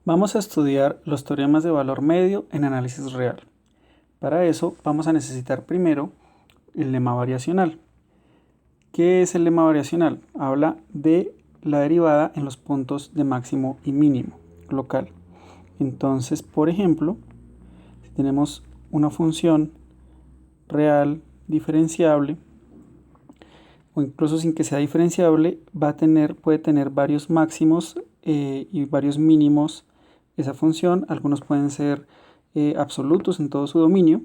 Vamos a estudiar los teoremas de valor medio en análisis real. Para eso vamos a necesitar primero el lema variacional. ¿Qué es el lema variacional? Habla de la derivada en los puntos de máximo y mínimo local. Entonces, por ejemplo, si tenemos una función real diferenciable, o incluso sin que sea diferenciable, puede tener varios máximos y varios mínimos esa función. Algunos pueden ser absolutos en todo su dominio,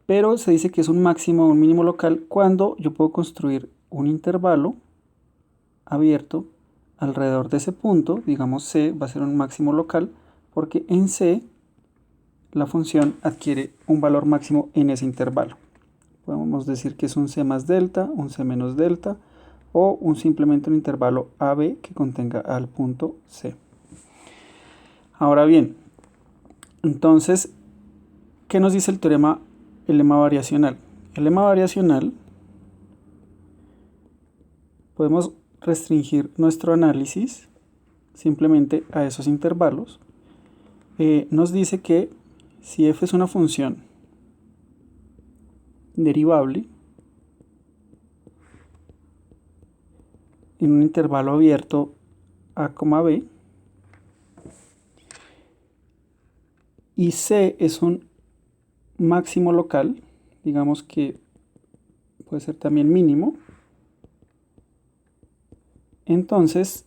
pero se dice que es un máximo o un mínimo local cuando yo puedo construir un intervalo abierto alrededor de ese punto. Digamos, C va a ser un máximo local porque en C la función adquiere un valor máximo en ese intervalo. Podemos decir que es un C más delta, un C menos delta, o simplemente un intervalo AB que contenga al punto C. Ahora bien, entonces, ¿qué nos dice el lema variacional? El lema variacional, podemos restringir nuestro análisis simplemente a esos intervalos. Nos dice que si f es una función derivable en un intervalo abierto a, b, y c es un máximo local, digamos que puede ser también mínimo, entonces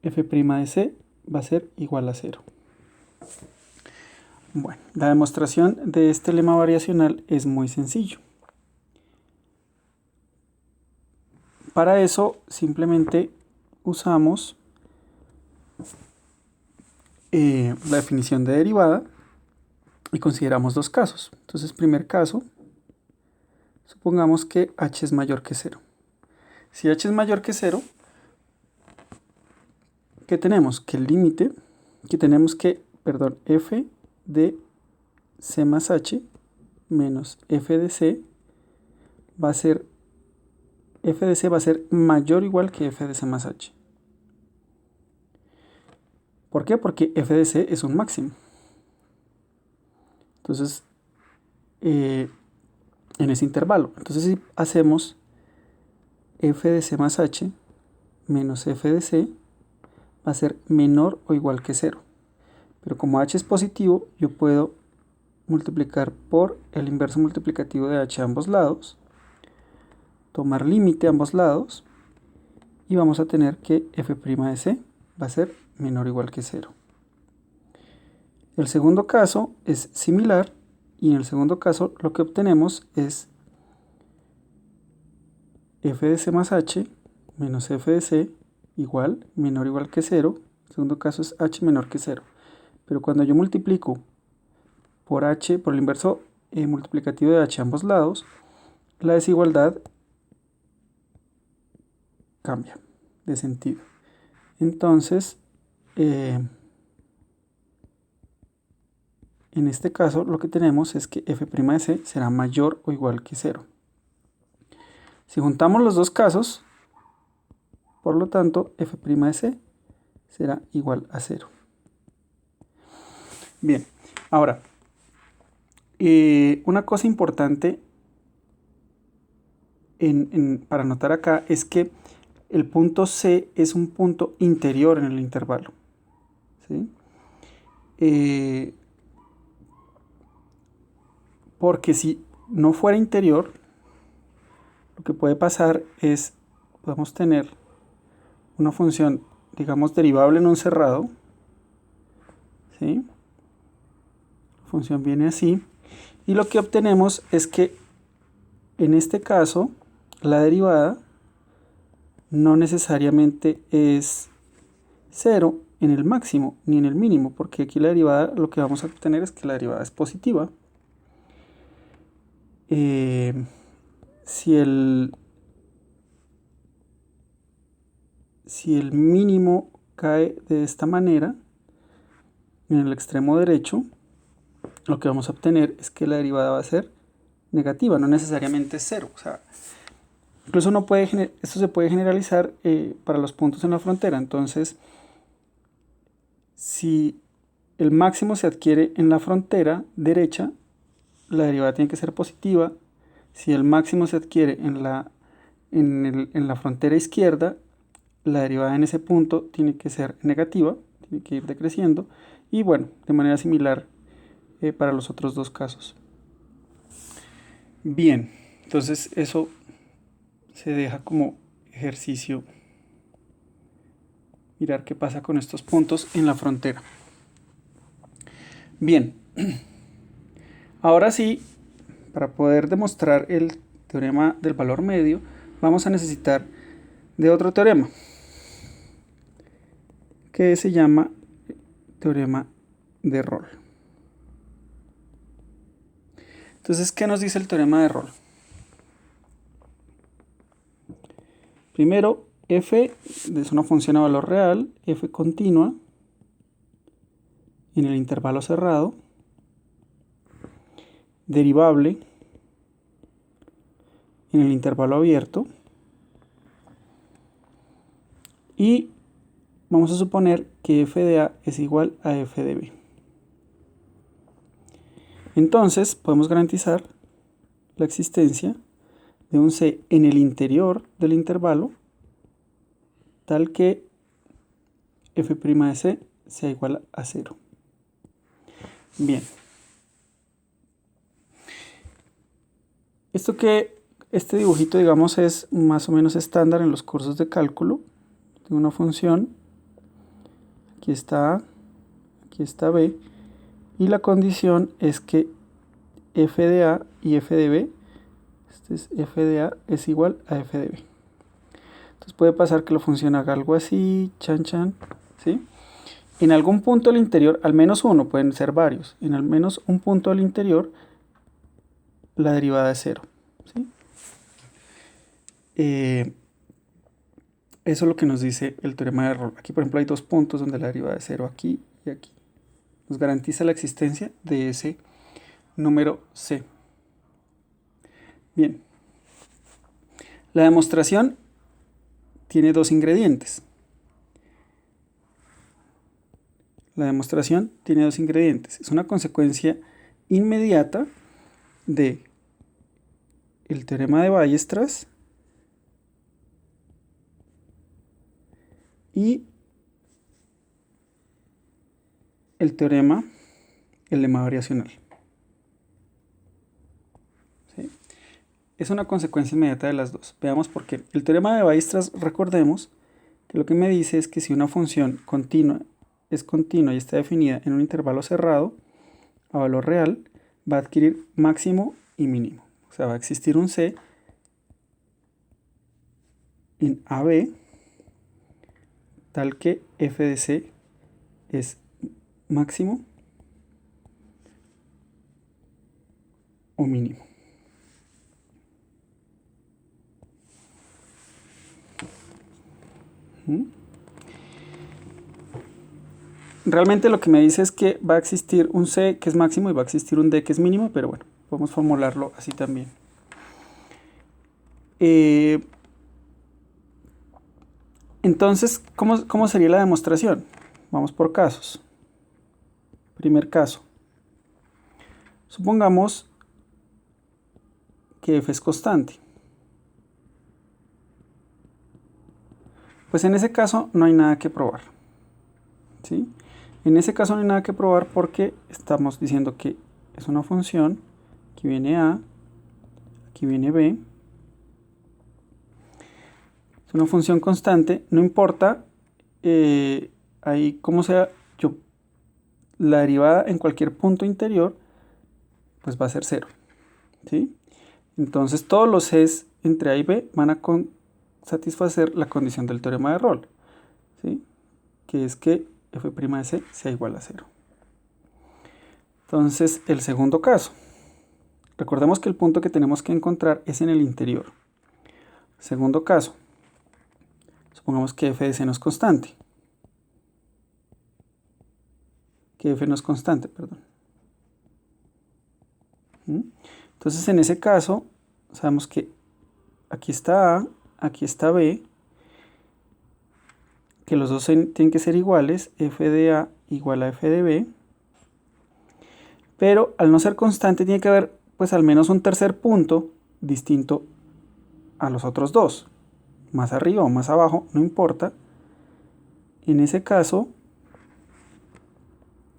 f' de c va a ser igual a 0. Bueno, la demostración de este lema variacional es muy sencillo. Para eso simplemente usamos la definición de derivada y consideramos dos casos. Entonces, primer caso, supongamos que h es mayor que 0. Si h es mayor que 0, ¿qué tenemos? Que el límite, f de c más h menos f de c va a ser, f de c va a ser mayor o igual que f de c más h. ¿Por qué? Porque f de c es un máximo. Entonces, en ese intervalo. Entonces, si hacemos f de c más h menos f de c, va a ser menor o igual que 0. Pero como h es positivo, yo puedo multiplicar por el inverso multiplicativo de h a ambos lados, tomar límite a ambos lados, y vamos a tener que f' de c va a ser menor o igual que 0. El segundo caso es similar, y en el segundo caso lo que obtenemos es f de c más h menos f de c igual, menor o igual que 0. El segundo caso es h menor que 0. Pero cuando yo multiplico por h, por el inverso multiplicativo de h a ambos lados, la desigualdad cambia de sentido. Entonces, en este caso lo que tenemos es que f' de c será mayor o igual que 0. Si juntamos los dos casos, por lo tanto, f' de c será igual a 0. Bien, ahora, una cosa importante para notar acá es que el punto C es un punto interior en el intervalo, ¿sí? Porque si no fuera interior, lo que puede pasar es, podemos tener una función, digamos, derivable en un cerrado, ¿sí? La función viene así, y lo que obtenemos es que en este caso la derivada no necesariamente es 0 en el máximo ni en el mínimo, porque aquí la derivada, lo que vamos a obtener es que la derivada es positiva. Si el mínimo cae de esta manera, en el extremo derecho, lo que vamos a obtener es que la derivada va a ser negativa, no necesariamente 0. O sea, incluso esto se puede generalizar para los puntos en la frontera. Entonces, si el máximo se adquiere en la frontera derecha, la derivada tiene que ser positiva. Si el máximo se adquiere en la frontera izquierda, la derivada en ese punto tiene que ser negativa, tiene que ir decreciendo. Y bueno, de manera similar para los otros dos casos. Bien, entonces eso se deja como ejercicio. Mirar qué pasa con estos puntos en la frontera. Bien, ahora sí, para poder demostrar el teorema del valor medio, vamos a necesitar de otro teorema, que se llama teorema de Rolle. Entonces, ¿qué nos dice el teorema de Rolle? Primero, f es una función a valor real, f continua, en el intervalo cerrado, derivable en el intervalo abierto, y vamos a suponer que f de a es igual a f de b. Entonces podemos garantizar la existencia de un c en el interior del intervalo tal que f' de c sea igual a 0. Bien. Este dibujito, digamos, es más o menos estándar en los cursos de cálculo. Tengo una función, aquí está a, aquí está b, y la condición es que f de a y f de b, este es f de a, es igual a f de b. Entonces puede pasar que la función haga algo así, chan chan, ¿sí? En algún punto del interior, al menos uno, pueden ser varios, en al menos un punto del interior, la derivada es 0, ¿sí? Eso es lo que nos dice el teorema de Rolle. Aquí, por ejemplo, hay dos puntos donde la derivada es 0, aquí y aquí. Nos garantiza la existencia de ese número c. Bien. La demostración tiene dos ingredientes. La demostración tiene dos ingredientes. Es una consecuencia inmediata de el teorema de Weierstrass y el teorema, el lema variacional. ¿Sí? Es una consecuencia inmediata de las dos. Veamos por qué. El teorema de Weierstrass, recordemos que lo que me dice es que si una función es continua y está definida en un intervalo cerrado a valor real, va a adquirir máximo y mínimo. O sea, va a existir un c en AB tal que f de c es máximo o mínimo. Realmente lo que me dice es que va a existir un c que es máximo y va a existir un d que es mínimo, pero bueno, podemos formularlo así también. Entonces, ¿cómo sería la demostración? Vamos por casos. Primer caso. Supongamos que f es constante. Pues en ese caso no hay nada que probar, ¿sí? En ese caso no hay nada que probar porque estamos diciendo que es una función, aquí viene a, aquí viene b, es una función constante, no importa ahí cómo sea, la derivada en cualquier punto interior, pues va a ser 0, ¿sí? Entonces todos los c's entre a y b van a satisfacer la condición del teorema de Rolle, ¿sí? Que es que f' de c sea igual a 0. Entonces, el segundo caso. Recordemos que el punto que tenemos que encontrar es en el interior. Segundo caso. Supongamos que f de c no es constante. Que f no es constante, perdón. Entonces, en ese caso, sabemos que aquí está a, aquí está b, que los dos tienen que ser iguales, f de a igual a f de b, pero al no ser constante tiene que haber pues al menos un tercer punto distinto a los otros dos, más arriba o más abajo, no importa. En ese caso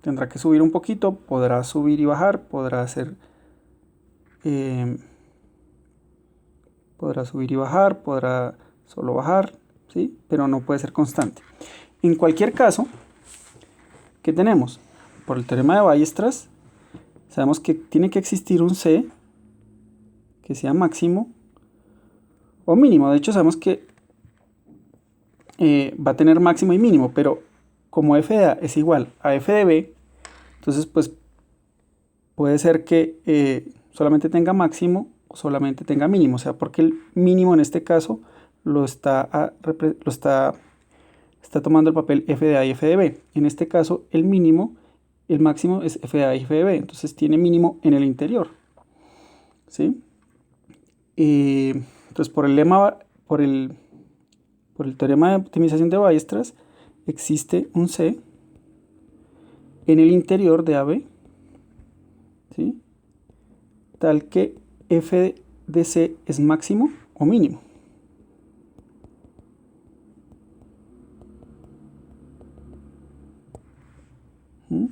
tendrá que subir un poquito, podrá subir y bajar, podrá subir y bajar, podrá solo bajar, ¿sí? Pero no puede ser constante. En cualquier caso, ¿qué tenemos? Por el teorema de Weierstrass, sabemos que tiene que existir un C que sea máximo o mínimo. De hecho, sabemos que va a tener máximo y mínimo, pero como f de A es igual a f de B, entonces pues puede ser que solamente tenga máximo o solamente tenga mínimo, o sea, porque el mínimo en este caso está tomando el papel f de A y f de B. En este caso el máximo es f de A y f de B, entonces tiene mínimo en el interior, ¿sí? Entonces por el teorema de optimización de Weierstrass existe un C en el interior de AB, ¿sí? Tal que f de C es máximo o mínimo. ¿Mm?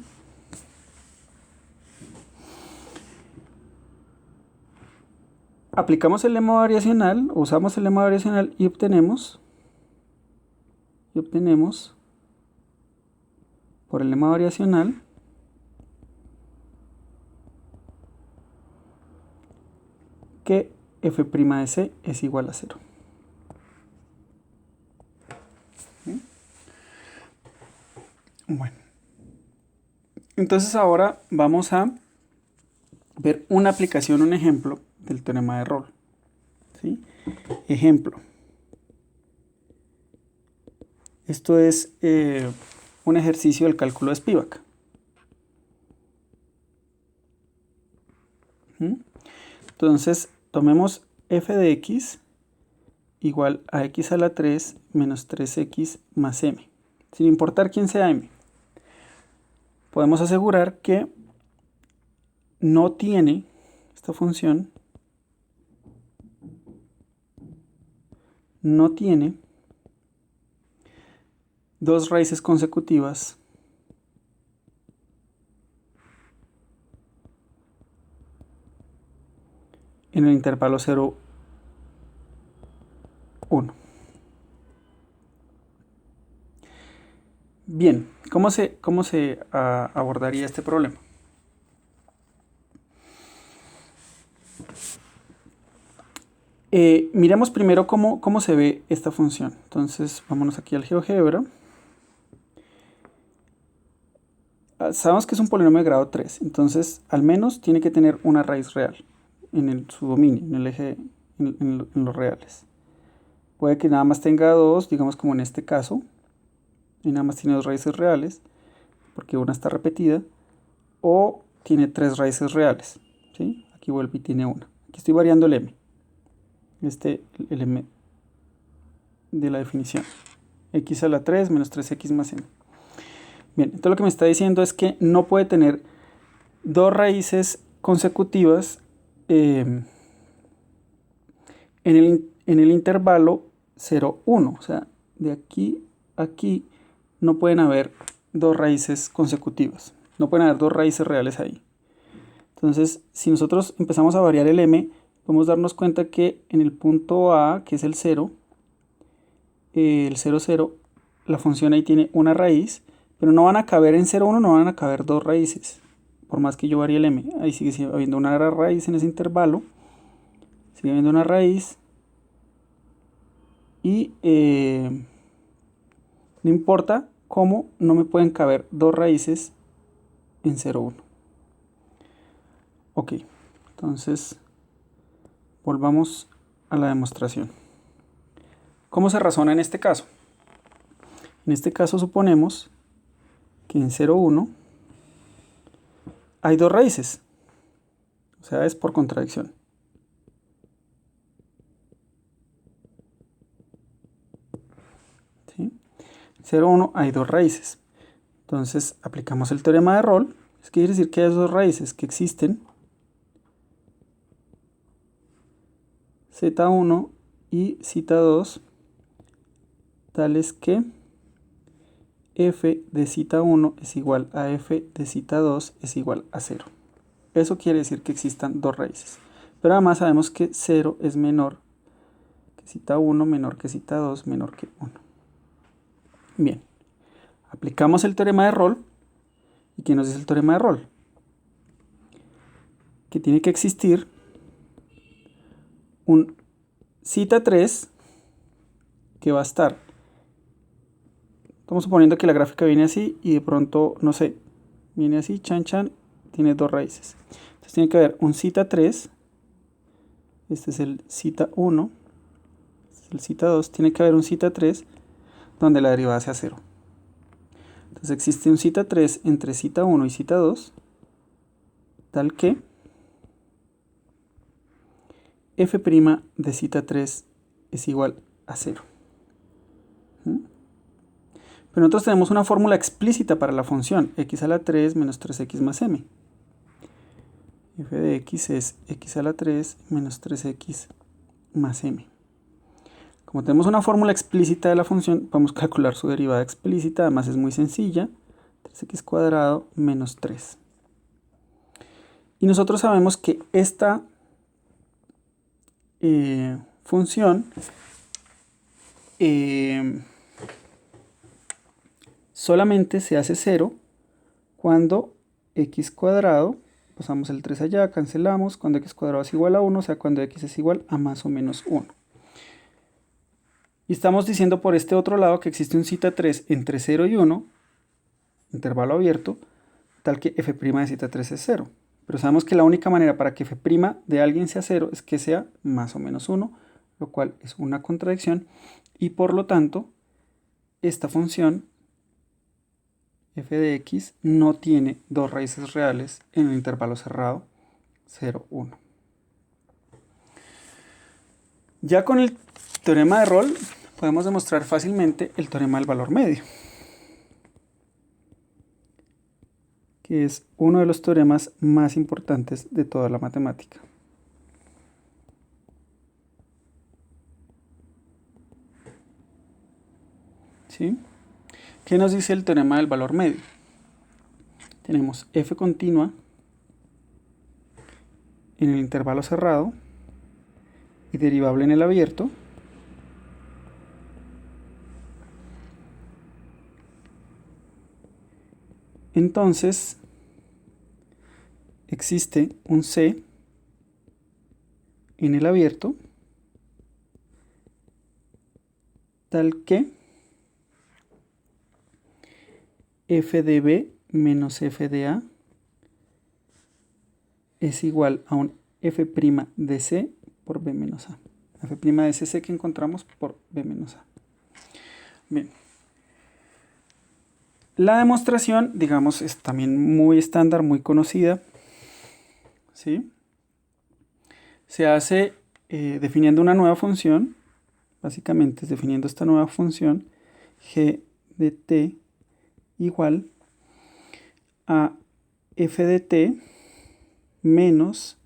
Aplicamos el lema variacional, usamos el lema variacional y obtenemos por el lema variacional que f' de C es igual a 0. ¿Sí? Bueno, entonces ahora vamos a ver una aplicación, un ejemplo del teorema de Rolle. ¿Sí? Ejemplo. Esto es un ejercicio del cálculo de Spivak. Entonces, tomemos f de x igual a x a la 3 menos 3x más m, sin importar quién sea m. Podemos asegurar que no tiene esta función, no tiene dos raíces consecutivas en el intervalo 0, 1. Bien, ¿cómo se abordaría este problema? Miremos primero cómo se ve esta función. Entonces, vámonos aquí al GeoGebra. Sabemos que es un polinomio de grado 3, entonces al menos tiene que tener una raíz real en su dominio, en el eje, en los reales. Puede que nada más tenga dos, digamos como en este caso, y nada más tiene dos raíces reales, porque una está repetida, o tiene tres raíces reales, ¿sí? Aquí vuelve y tiene una. Aquí estoy variando el m, el m de la definición, x a la 3 menos 3x más m. Bien, entonces lo que me está diciendo es que no puede tener dos raíces consecutivas en el intervalo 0, 1. O sea, de aquí a aquí no pueden haber dos raíces consecutivas. No pueden haber dos raíces reales ahí. Entonces, si nosotros empezamos a variar el m, podemos darnos cuenta que en el punto A, que es el 0, 0, la función ahí tiene una raíz, pero no van a caber en 0, 1, no van a caber dos raíces. Por más que yo varíe el m, ahí sigue habiendo una raíz en ese intervalo. Sigue habiendo una raíz. Y no importa cómo, no me pueden caber dos raíces en 0, 1. Ok, entonces volvamos a la demostración. ¿Cómo se razona en este caso? En este caso suponemos que en 0, 1 hay dos raíces. O sea, es por contradicción. ¿Sí? 0, 1 hay dos raíces. Entonces aplicamos el teorema de Rolle. Es que quiere decir que hay dos raíces que existen, z1 y z2, tales que f de z1 es igual a f de z2 es igual a 0. Eso quiere decir que existan dos raíces. Pero además sabemos que 0 es menor que z1, menor que z2, menor que 1. Bien, aplicamos el teorema de Rolle. ¿Y qué nos dice el teorema de Rolle? Que tiene que existir un z3 que va a estar, estamos suponiendo que la gráfica viene así y de pronto, no sé, viene así, chan chan, tiene dos raíces. Entonces tiene que haber un z3, este es el z1, este es el z2, tiene que haber un z3 donde la derivada sea 0. Entonces existe un z3 entre z1 y z2, tal que f' de z3 es igual a 0. Pero nosotros tenemos una fórmula explícita para la función x a la 3 menos 3x más m. F de x es x a la 3 menos 3x más m. Como tenemos una fórmula explícita de la función, podemos calcular su derivada explícita. Además es muy sencilla. 3x cuadrado menos 3. Y nosotros sabemos que esta función solamente se hace 0 cuando x cuadrado, pasamos el 3 allá, cancelamos, cuando x cuadrado es igual a 1, o sea, cuando x es igual a más o menos 1. Y estamos diciendo por este otro lado que existe un z3 entre 0 y 1, intervalo abierto, tal que f' de z3 es 0. Pero sabemos que la única manera para que f' de alguien sea 0 es que sea más o menos 1, lo cual es una contradicción, y por lo tanto, esta función f de x no tiene dos raíces reales en el intervalo cerrado 0, 1. Ya con el teorema de Rolle podemos demostrar fácilmente el teorema del valor medio, que es uno de los teoremas más importantes de toda la matemática. ¿Sí? ¿Qué nos dice el teorema del valor medio? Tenemos f continua en el intervalo cerrado y derivable en el abierto. Entonces, existe un c en el abierto, tal que f de b menos f de a es igual a un f' de c por b menos a. F' de c que encontramos por b menos a. Bien. La demostración, digamos, es también muy estándar, muy conocida. ¿Sí? Se hace definiendo una nueva función. Básicamente es definiendo esta nueva función g de t igual a f de t menos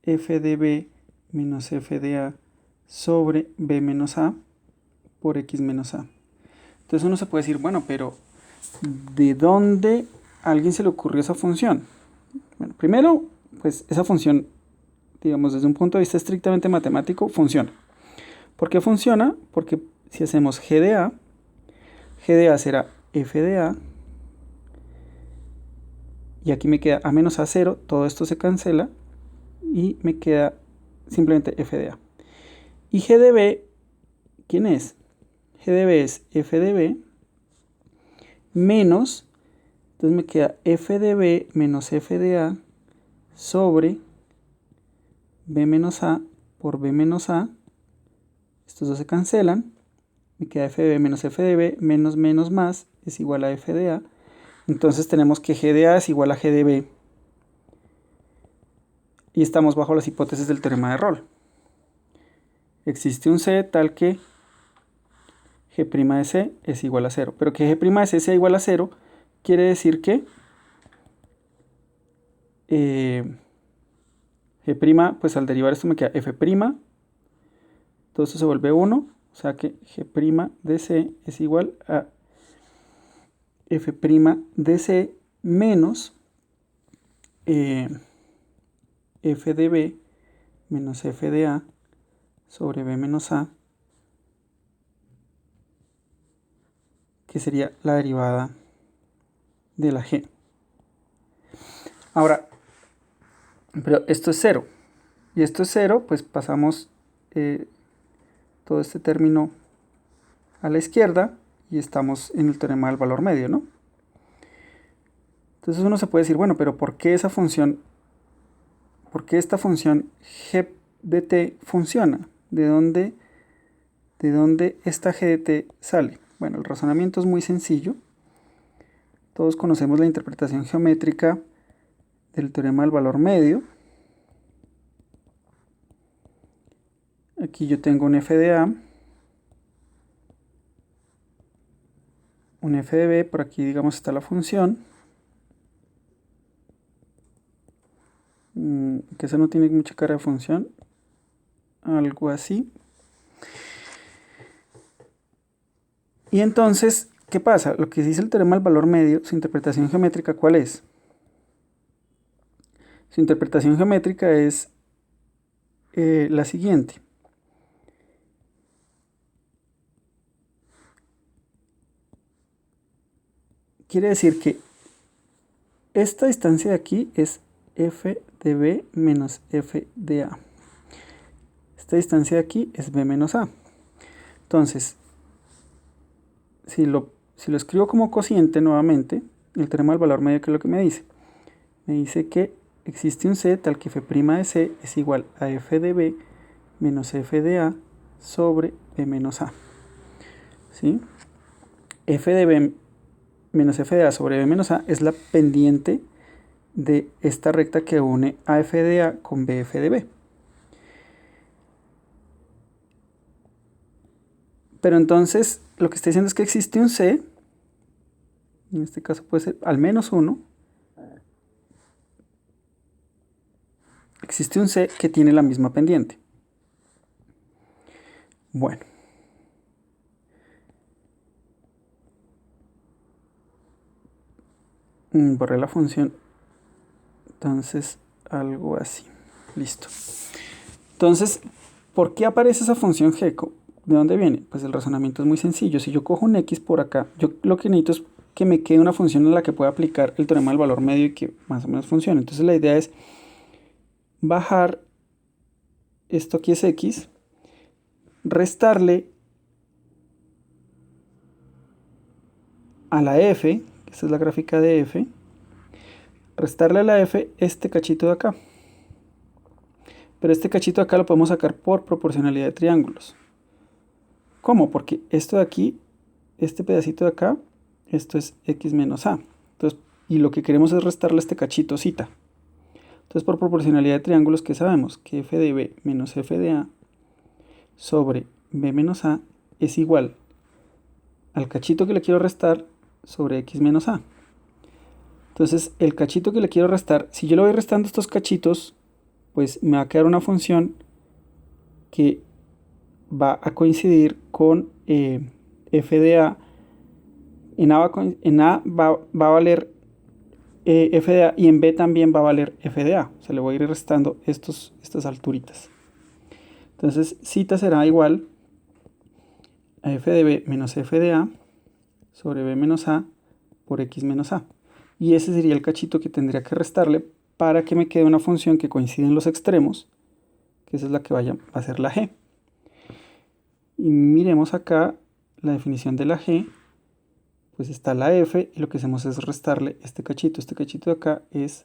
f de b menos f de a sobre b menos a por x menos a. Entonces uno se puede decir, bueno, pero ¿de dónde a alguien se le ocurrió esa función? Bueno, primero, pues esa función, digamos, desde un punto de vista estrictamente matemático, funciona. ¿Por qué funciona? Porque si hacemos g de a será f de a, y aquí me queda a menos a 0, todo esto se cancela, y me queda simplemente f de a. Y g de b, ¿quién es? G de b es f de b menos, entonces me queda f de b menos f de a sobre b menos a por b menos a. Estos dos se cancelan. Me queda f de b menos f de b menos menos más es igual a f de a. Entonces tenemos que g de a es igual a g de b. Y estamos bajo las hipótesis del teorema de Rolle. Existe un c tal que g' de c es igual a 0. Pero que g' de c sea igual a 0 quiere decir que G', pues al derivar esto me queda F', todo esto se vuelve 1, o sea que G' de C es igual a F' de C menos F de B menos F de A sobre B menos A, que sería la derivada de la G. Ahora, pero esto es 0, y esto es 0, pues pasamos todo este término a la izquierda y estamos en el teorema del valor medio, ¿no? Entonces uno se puede decir, bueno, pero ¿por qué esta función g de t funciona? ¿De dónde esta g de t sale? Bueno, el razonamiento es muy sencillo. Todos conocemos la interpretación geométrica del teorema del valor medio. Aquí yo tengo un f de a, un f de b, por aquí digamos está la función, que esa no tiene mucha cara de función, algo así. Y entonces, ¿qué pasa? Lo que dice el teorema del valor medio, su interpretación geométrica, ¿cuál es? Su interpretación geométrica es la siguiente. Quiere decir que esta distancia de aquí es f de b menos f de a. Esta distancia de aquí es b menos a. Entonces, si lo escribo como cociente nuevamente, el teorema del valor medio, ¿qué es lo que me dice? Me dice que existe un c tal que f' de c es igual a f de b menos f de a sobre b menos a. ¿Sí? F de b menos f de a sobre b menos a es la pendiente de esta recta que une a f de a con bf de b. Pero entonces lo que está diciendo es que existe un c, en este caso puede ser al menos 1, existe un c que tiene la misma pendiente. Bueno. Borré la función. Entonces, algo así. Listo. Entonces, ¿por qué aparece esa función g? ¿De dónde viene? Pues el razonamiento es muy sencillo. Si yo cojo un x por acá, yo lo que necesito es que me quede una función en la que pueda aplicar el teorema del valor medio y que más o menos funcione. Entonces la idea es bajar, esto aquí es x, restarle a la f, esta es la gráfica de f, restarle a la f este cachito de acá. Pero este cachito de acá lo podemos sacar por proporcionalidad de triángulos. ¿Cómo? Porque esto de aquí, este pedacito de acá, esto es x menos a. Entonces, y lo que queremos es restarle este cachito cita. Entonces, por proporcionalidad de triángulos, ¿qué sabemos? Que f de b menos f de a sobre b menos a es igual al cachito que le quiero restar sobre x menos a. Entonces, el cachito que le quiero restar, si yo le voy restando estos cachitos, pues me va a quedar una función que va a coincidir con f de a. En a va a valer f de a y en b también va a valer f de a. O sea, le voy a ir restando estas alturitas. Entonces, cita será igual a f de b menos f de a sobre b menos a por x menos a. Y ese sería el cachito que tendría que restarle para que me quede una función que coincide en los extremos, que esa es la que va a ser la g. Y miremos acá la definición de la g, pues está la f y lo que hacemos es restarle este cachito de acá es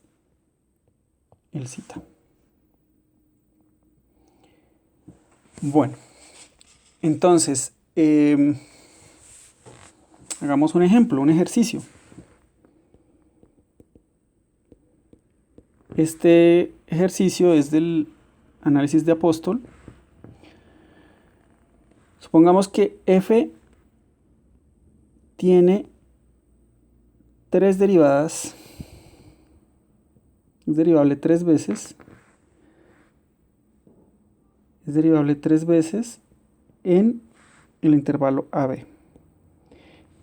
el cita. Bueno, entonces hagamos un ejemplo, un ejercicio. Este ejercicio es del análisis de Apóstol. Supongamos que f tiene tres derivadas, es derivable tres veces, en el intervalo AB.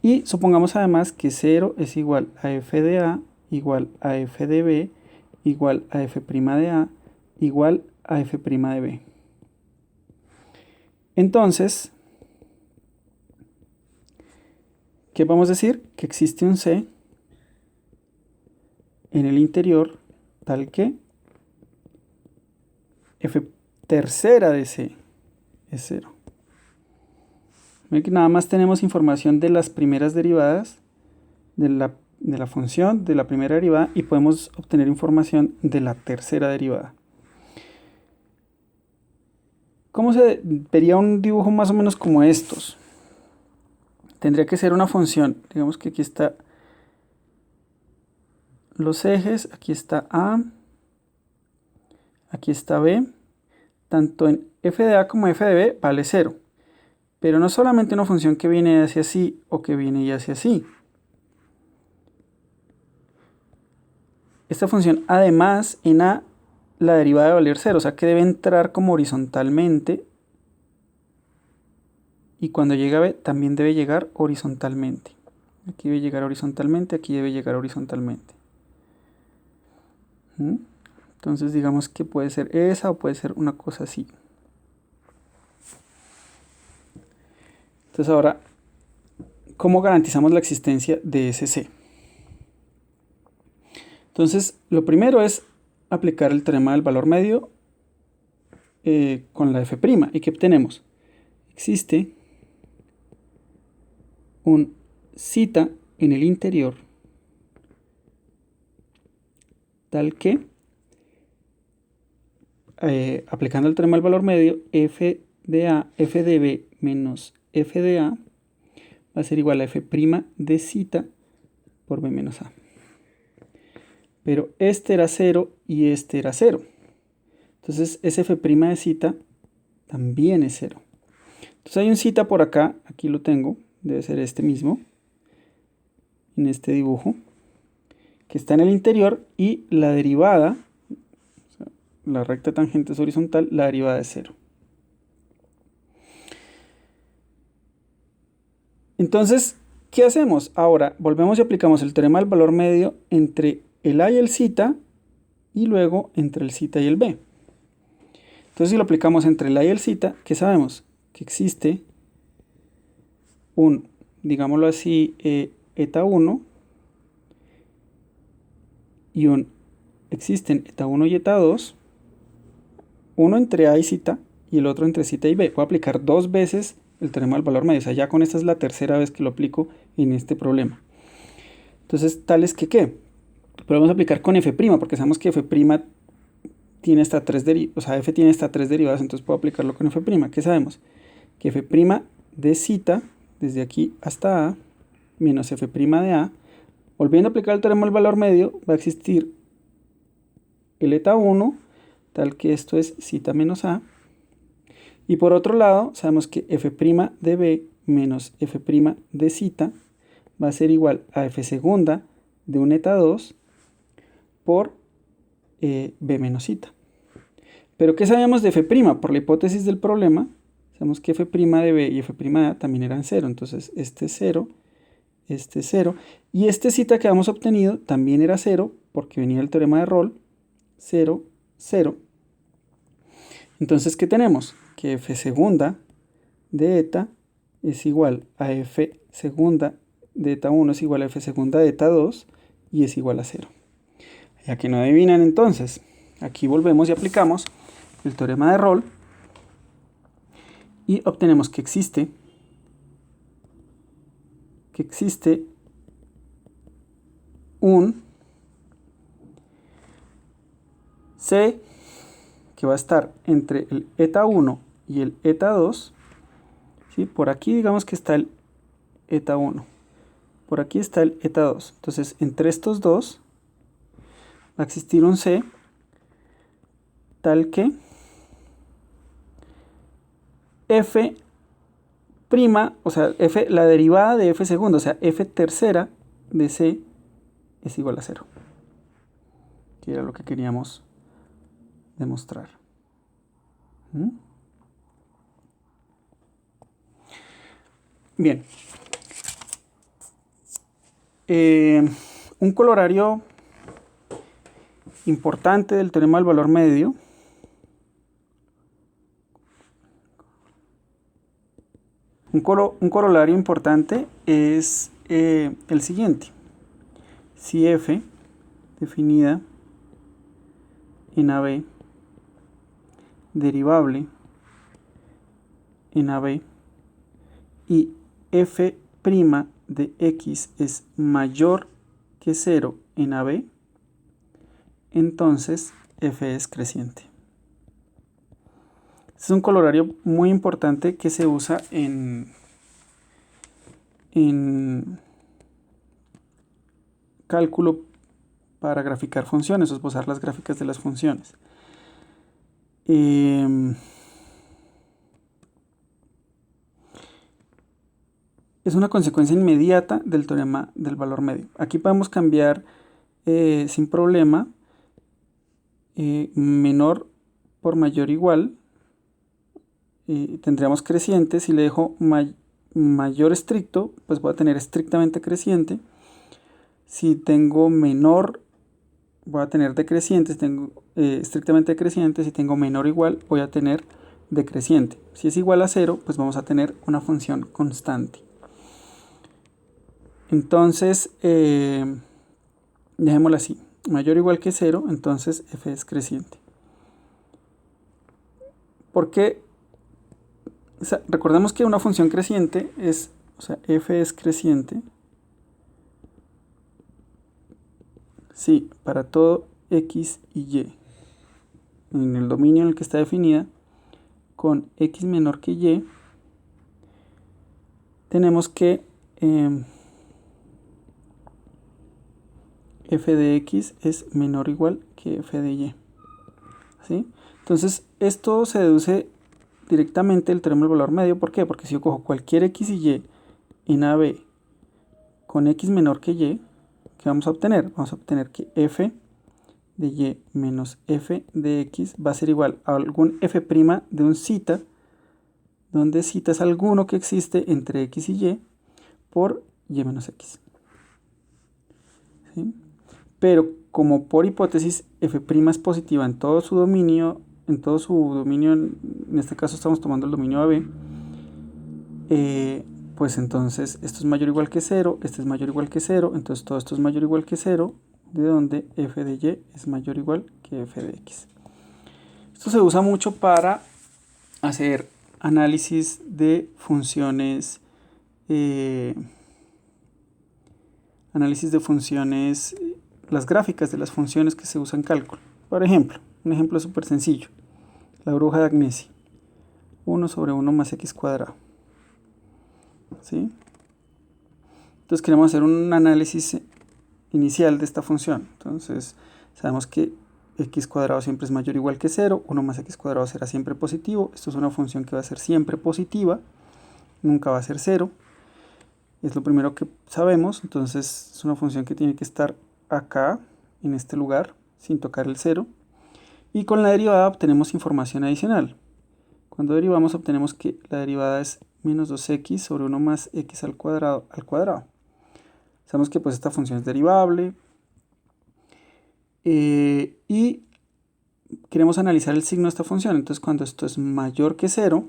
Y supongamos además que 0 es igual a f de A, igual a f de B, igual a f' de A, igual a f' de B. Entonces, ¿qué vamos a decir? Que existe un C en el interior tal que f tercera de C es 0. Ven que nada más tenemos información de las primeras derivadas de la función de la primera derivada y podemos obtener información de la tercera derivada. ¿Cómo se vería un dibujo más o menos como estos? Tendría que ser una función, digamos que aquí está los ejes, aquí está A, aquí está B, tanto en f de A como f de B vale 0, pero no solamente una función que viene hacia así o que viene hacia así. Esta función además en A la derivada debe valer 0, o sea que debe entrar como horizontalmente y cuando llega a B también debe llegar horizontalmente. Aquí debe llegar horizontalmente, aquí debe llegar horizontalmente. Entonces digamos que puede ser esa o puede ser una cosa así. Entonces ahora, ¿cómo garantizamos la existencia de ese C? Entonces lo primero es aplicar el teorema del valor medio con la f'. ¿Y qué obtenemos? Existe un zeta en el interior tal que, aplicando el teorema del valor medio, f de A, f de B menos f de A va a ser igual a f' de zeta por B menos A. Pero este era 0 y este era 0. Entonces ese f' de zeta también es 0. Entonces hay un zeta por acá, aquí lo tengo, debe ser este mismo, en este dibujo, que está en el interior y la derivada, o sea, la recta tangente es horizontal, la derivada es 0. Entonces, ¿qué hacemos? Ahora volvemos y aplicamos el teorema del valor medio entre el A y el zeta y luego entre el zeta y el B. Entonces si lo aplicamos entre el A y el zeta, ¿qué sabemos? Que existe un, digámoslo así, eta 1 y existen eta 1 y eta 2, uno entre A y zeta y el otro entre zeta y B. Voy a aplicar dos veces el teorema del valor medio, o sea, ya con esta es la tercera vez que lo aplico en este problema. Entonces, tales que ¿qué? Podemos aplicar con f', porque sabemos que f' tiene hasta tres derivadas, o sea, f tiene hasta tres derivadas, entonces puedo aplicarlo con f'. ¿Qué sabemos? Que f' de zeta, desde aquí hasta A, menos f' de A, volviendo a aplicar el teorema del valor medio, va a existir el eta 1, tal que esto es zeta menos A, y por otro lado, sabemos que f' de B menos f' de zeta va a ser igual a f segunda de un eta 2 por B menos zeta. Pero ¿qué sabemos de f'? Por la hipótesis del problema, sabemos que f' de B y f' de A también eran 0. Entonces este es 0, este es 0. Y este zeta que habíamos obtenido también era 0 porque venía el teorema de Rolle, 0, 0. Entonces, ¿qué tenemos? Que f segunda de eta es igual a f segunda de eta 1 es igual a f segunda de eta 2 y es igual a 0. Ya que no adivinan entonces, aquí volvemos y aplicamos el teorema de Rolle y obtenemos que existe un C que va a estar entre el eta 1 y el eta 2, ¿sí? Por aquí digamos que está el eta 1, por aquí está el eta 2, entonces entre estos dos va a existir un C tal que f', o sea, f, la derivada de f segunda, o sea, f tercera de C es igual a 0, que era lo que queríamos demostrar. Bien. Un colorario importante del teorema del valor medio un corolario importante es el siguiente. Si f definida en AB derivable en AB y f' de x es mayor que 0 en AB, entonces f es creciente. Este es un colorario muy importante que se usa en cálculo para graficar funciones o esbozar las gráficas de las funciones. Es una consecuencia inmediata del teorema del valor medio. Aquí podemos cambiar sin problema menor por mayor igual. Tendríamos creciente. Si le dejo mayor estricto, pues voy a tener estrictamente creciente. Si tengo menor, voy a tener decreciente. Si tengo estrictamente decreciente, si tengo menor o igual, voy a tener decreciente. Si es igual a 0, pues vamos a tener una función constante. Entonces, dejémoslo así. Mayor o igual que 0, entonces f es creciente. ¿Por qué? O sea, recordemos que una función creciente es, o sea, f es creciente si para todo x y y en el dominio en el que está definida con x menor que y, tenemos que f de x es menor o igual que f de y. ¿Sí? Entonces, esto se deduce directamente del teorema del valor medio. ¿Por qué? Porque si yo cojo cualquier x y y en AB con x menor que y, ¿qué vamos a obtener? Vamos a obtener que f de y menos f de x va a ser igual a algún f' de un zeta, donde zeta es alguno que existe entre x y y por y menos x. ¿Sí? Pero como por hipótesis f' es positiva en todo su dominio, en este caso estamos tomando el dominio AB, pues entonces esto es mayor o igual que 0, este es mayor o igual que 0, entonces todo esto es mayor o igual que 0, de donde f de y es mayor o igual que f de x. Esto se usa mucho para hacer análisis de funciones, las gráficas de las funciones que se usan en cálculo. Por ejemplo, un ejemplo súper sencillo, la burbuja de Agnesi, 1 sobre 1 más x cuadrado. ¿Sí? Entonces queremos hacer un análisis inicial de esta función. Entonces sabemos que x cuadrado siempre es mayor o igual que 0, 1 más x cuadrado será siempre positivo. Esto es una función que va a ser siempre positiva, nunca va a ser 0. Es lo primero que sabemos. Entonces es una función que tiene que estar acá, en este lugar, sin tocar el 0. Y con la derivada obtenemos información adicional. Cuando derivamos obtenemos que la derivada es menos 2x sobre 1 más x al cuadrado al cuadrado. Sabemos que pues esta función es derivable. Y queremos analizar el signo de esta función. Entonces cuando esto es mayor que 0,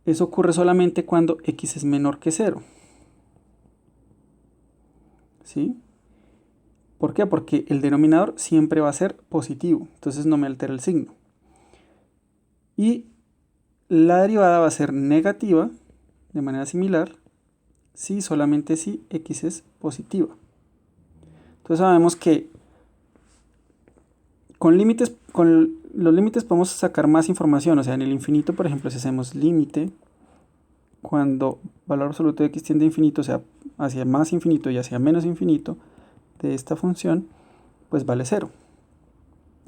eso ocurre solamente cuando x es menor que 0. ¿Sí? ¿Por qué? Porque el denominador siempre va a ser positivo. Entonces no me altera el signo. Y la derivada va a ser negativa de manera similar si solamente si x es positiva. Entonces sabemos que con los límites podemos sacar más información. O sea, en el infinito, por ejemplo, si hacemos límite, cuando valor absoluto de x tiende a infinito, o sea, hacia más infinito y hacia menos infinito de esta función, pues vale 0.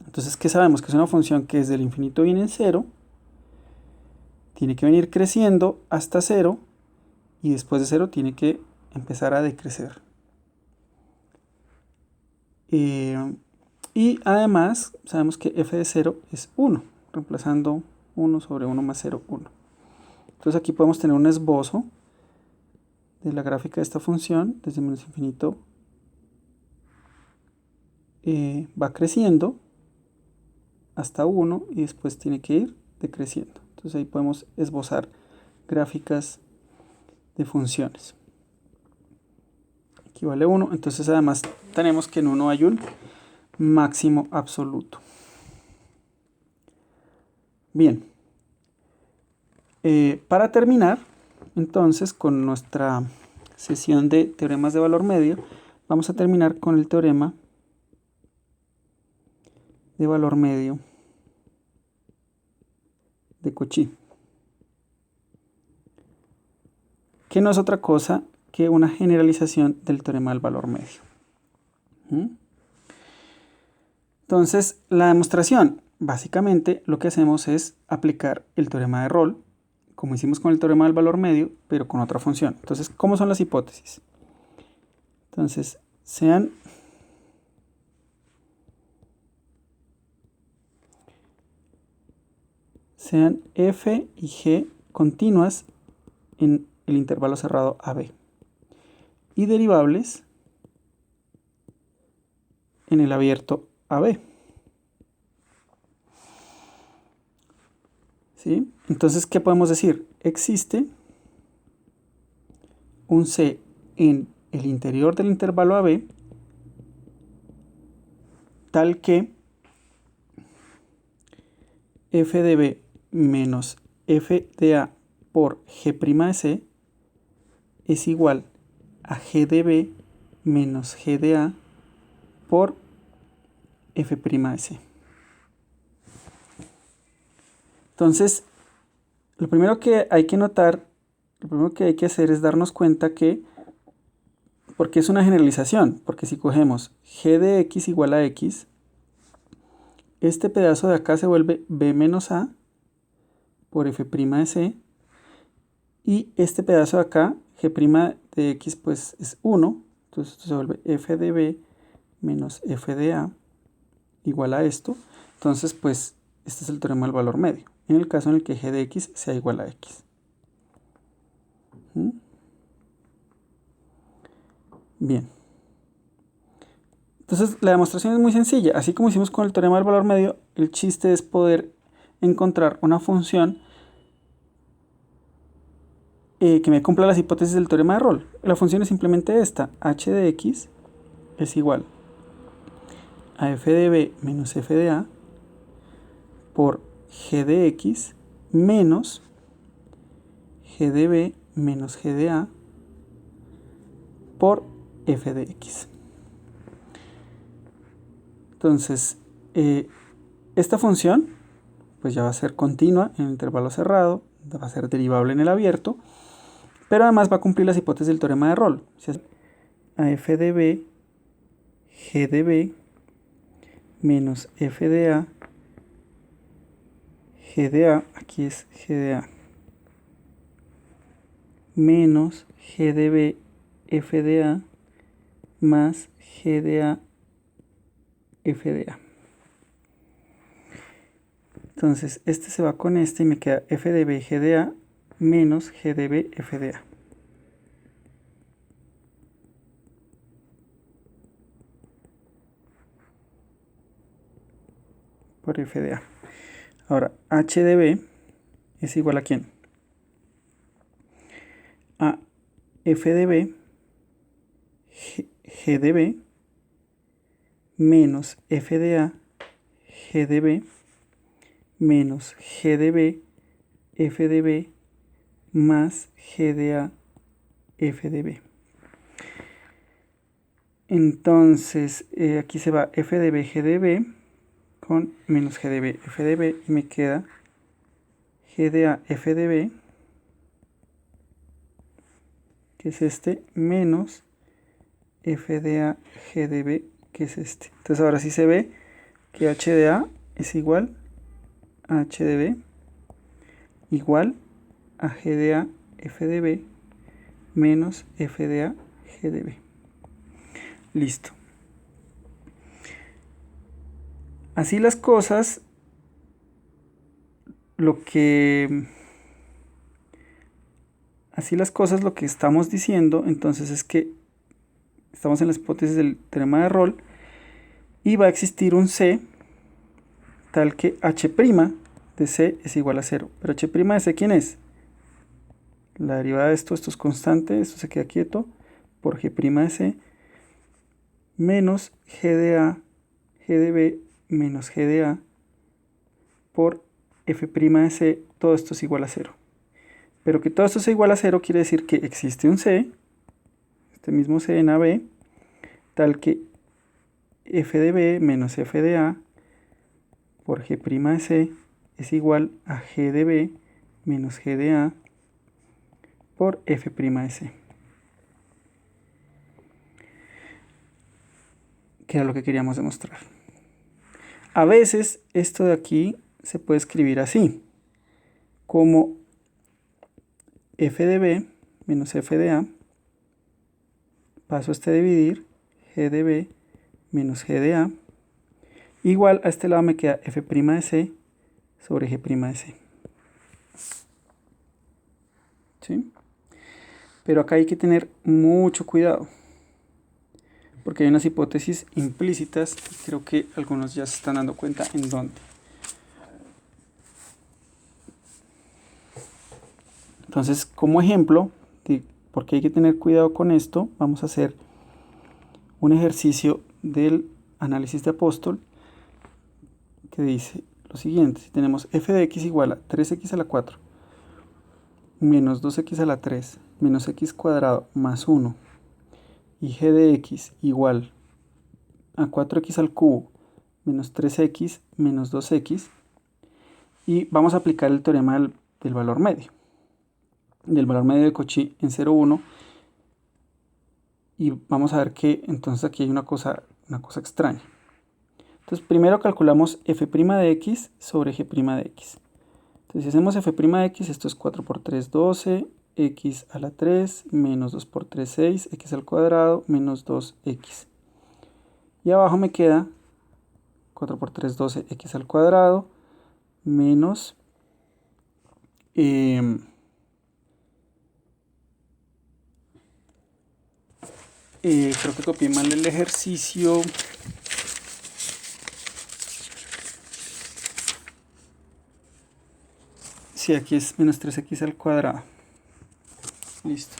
Entonces, ¿qué sabemos? Que es una función que desde el infinito viene en 0, tiene que venir creciendo hasta 0, y después de 0 tiene que empezar a decrecer. Y además sabemos que f de 0 es 1, reemplazando 1 sobre 1 más 0, 1. Entonces aquí podemos tener un esbozo de la gráfica de esta función desde menos infinito. Va creciendo hasta 1 y después tiene que ir decreciendo. Entonces ahí podemos esbozar gráficas de funciones. Aquí vale 1, entonces además tenemos que en 1 hay un máximo absoluto. Bien, para terminar entonces con nuestra sesión de teoremas de valor medio, vamos a terminar con el teorema de valor medio de Cauchy, que no es otra cosa que una generalización del teorema del valor medio. Entonces, la demostración, básicamente lo que hacemos es aplicar el teorema de Rolle, como hicimos con el teorema del valor medio, pero con otra función. Entonces, ¿cómo son las hipótesis? Entonces, sean f y g continuas en el intervalo cerrado AB y derivables en el abierto AB. ¿Sí? Entonces, ¿qué podemos decir? Existe un C en el interior del intervalo AB tal que f de B menos f de A por G' de C es igual a G de B menos G de A por F' de C. Entonces, lo primero que hay que notar, lo primero que hay que hacer es darnos cuenta que, porque es una generalización, porque si cogemos G de X igual a X, este pedazo de acá se vuelve B menos A por F' de C, y este pedazo de acá, G' de X, pues es 1, entonces esto se vuelve F de B menos F de A igual a esto. Entonces, pues, este es el teorema del valor medio, en el caso en el que G de X sea igual a X. Bien. Entonces, la demostración es muy sencilla. Así como hicimos con el teorema del valor medio, el chiste es poder encontrar una función que me cumpla las hipótesis del teorema de Rolle. La función es simplemente esta. H de X es igual a F de B menos F de A por G de X menos G de B menos G de A por F de X. Entonces, esta función pues ya va a ser continua en el intervalo cerrado, va a ser derivable en el abierto, pero además va a cumplir las hipótesis del teorema de Rolle. A F de B, G de B menos F de A, G de A, aquí es G de A, menos G de B, F de A, más G de A, F de A. Entonces, este se va con este y me queda F de B, G de A, menos G de B, F de A. Por F de A. Ahora, H de B es igual a ¿quién? A F de B, G de B, menos F de A, G de B, menos G de B, F de B, más G de A, F de B. Entonces, aquí se va F de B, G de B, con menos G de B, F de B, y me queda G de A, F de B, que es este, menos F de A, G de B, que es este. Entonces ahora sí se ve que H de A es igual a H de B igual a G de A, F de B, menos F de A, G de B. Listo. Así las cosas, lo que estamos diciendo entonces es que estamos en la hipótesis del teorema de Rolle y va a existir un C tal que h' de C es igual a 0. Pero h' de C, ¿quién es? La derivada de esto es constante, esto se queda quieto, por g' de C menos g de A, g de B menos g de A por f' de C, todo esto es igual a 0. Pero que todo esto sea igual a 0 quiere decir que existe un C, este mismo C en AB, tal que f de B menos f de A por g' de C es igual a g de B menos g de A por f' de C. Que era lo que queríamos demostrar. A veces esto de aquí se puede escribir así, como f de B menos f de A, paso este a dividir, g de B menos g de A, igual a este lado me queda f' de C sobre g' de C. ¿Sí? Pero acá hay que tener mucho cuidado, porque hay unas hipótesis implícitas y creo que algunos ya se están dando cuenta en dónde. Entonces, como ejemplo de por qué hay que tener cuidado con esto, vamos a hacer un ejercicio del análisis de Apóstol que dice lo siguiente: si tenemos f de x igual a 3x a la 4 menos 2x a la 3 menos x cuadrado más 1 y g de x igual a 4x al cubo menos 3x menos 2x, y vamos a aplicar el teorema del valor medio de Cauchy en 0,1, y vamos a ver que entonces aquí hay una cosa extraña. Entonces primero calculamos f' de x sobre g' de x. Entonces si hacemos f' de x, esto es 4 por 3, 12, x a la 3, menos 2 por 3, 6, x al cuadrado, menos 2x. Y abajo me queda 4 por 3, 12, x al cuadrado, menos... creo que copié mal el ejercicio. Sí, aquí es menos 3x al cuadrado. Listo.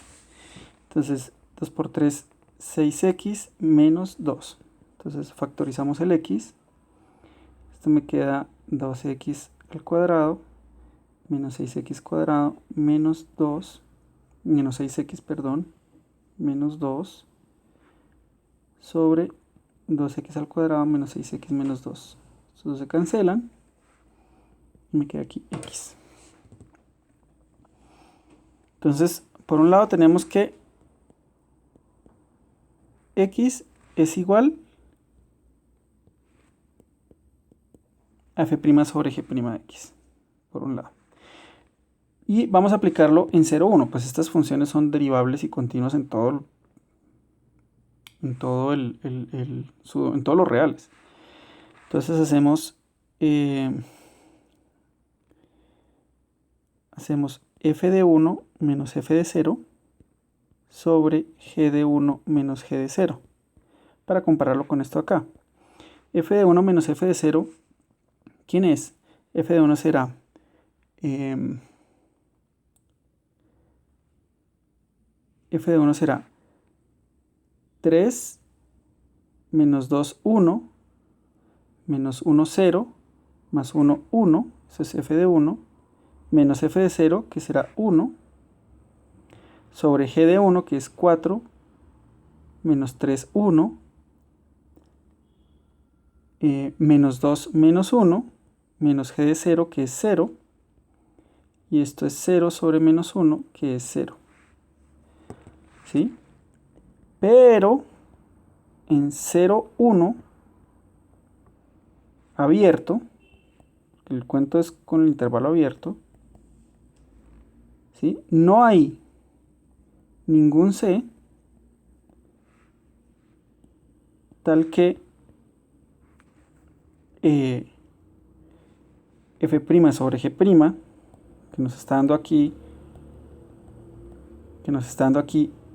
Entonces 2 por 3, 6x menos 2. Entonces factorizamos el x. Esto me queda 2x al cuadrado menos 6x cuadrado menos 2, menos 6x, perdón, menos 2 sobre 2x al cuadrado menos 6x menos 2. Estos dos se cancelan y me queda aquí x. Entonces, por un lado tenemos que x es igual a f' sobre g' de x, por un lado. Y vamos a aplicarlo en 0,1, pues estas funciones son derivables y continuas en todos los reales. Entonces hacemos f de 1 menos f de 0 sobre g de 1 menos g de 0, para compararlo con esto acá. F de 1 menos f de 0, ¿quién es? F de 1 será f de 1 será 3 menos 2, 1, menos 1, 0, más 1, 1, eso es f de 1, menos f de 0, que será 1, sobre g de 1, que es 4, menos 3, 1, menos 2, menos 1, menos g de 0, que es 0, y esto es 0 sobre menos 1, que es 0. ¿Sí? Pero en 0, 1, abierto, el cuento es con el intervalo abierto, ¿sí? No hay ningún C tal que f' sobre g', que nos está dando aquí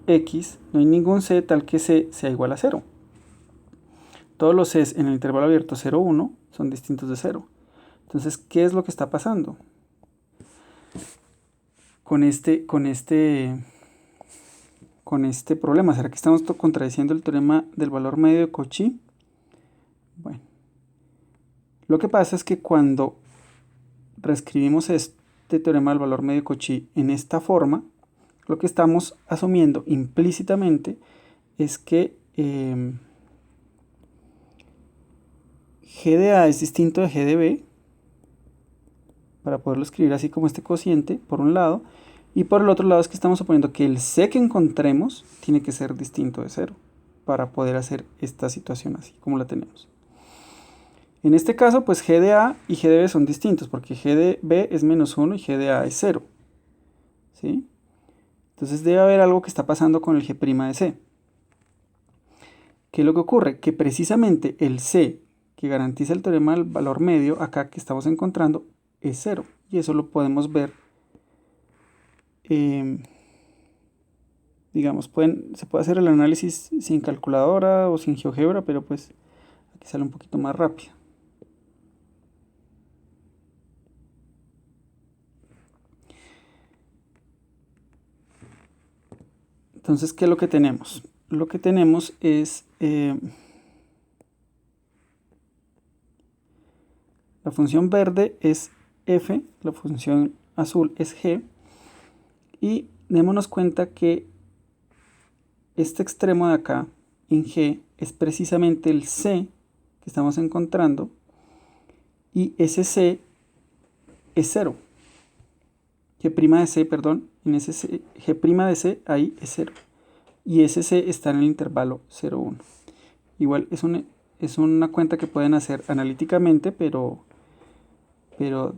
x, no hay ningún c tal que c sea igual a 0. Todos los c's en el intervalo abierto 0, 1 son distintos de 0. Entonces, ¿qué es lo que está pasando con este problema? ¿Será que estamos contradiciendo el teorema del valor medio de Cauchy? Bueno, lo que pasa es que cuando reescribimos este teorema del valor medio de Cauchy en esta forma, lo que estamos asumiendo implícitamente es que g de A es distinto de g de B, para poderlo escribir así como este cociente, por un lado, y por el otro lado es que estamos suponiendo que el C que encontremos tiene que ser distinto de 0, para poder hacer esta situación así como la tenemos. En este caso, pues g de A y g de B son distintos, porque g de B es menos 1 y g de A es 0. ¿Sí? Entonces debe haber algo que está pasando con el g' de C. ¿Qué es lo que ocurre? Que precisamente el C que garantiza el teorema del valor medio, acá que estamos encontrando, es 0. Y eso lo podemos ver, digamos, se puede hacer el análisis sin calculadora o sin GeoGebra, pero pues aquí sale un poquito más rápido. Entonces, ¿qué es lo que tenemos? Lo que tenemos es la función verde es f, la función azul es g, y démonos cuenta que este extremo de acá, en g, es precisamente el c que estamos encontrando, y ese c es 0. G' de c, perdón, en ese c, G' de c ahí es 0. Y ese c está en el intervalo 0, 1. Igual es una cuenta que pueden hacer analíticamente, pero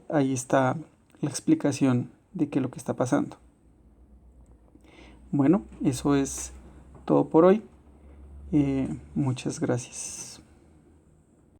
ahí está la explicación de qué es lo que está pasando. Bueno, eso es todo por hoy. Muchas gracias.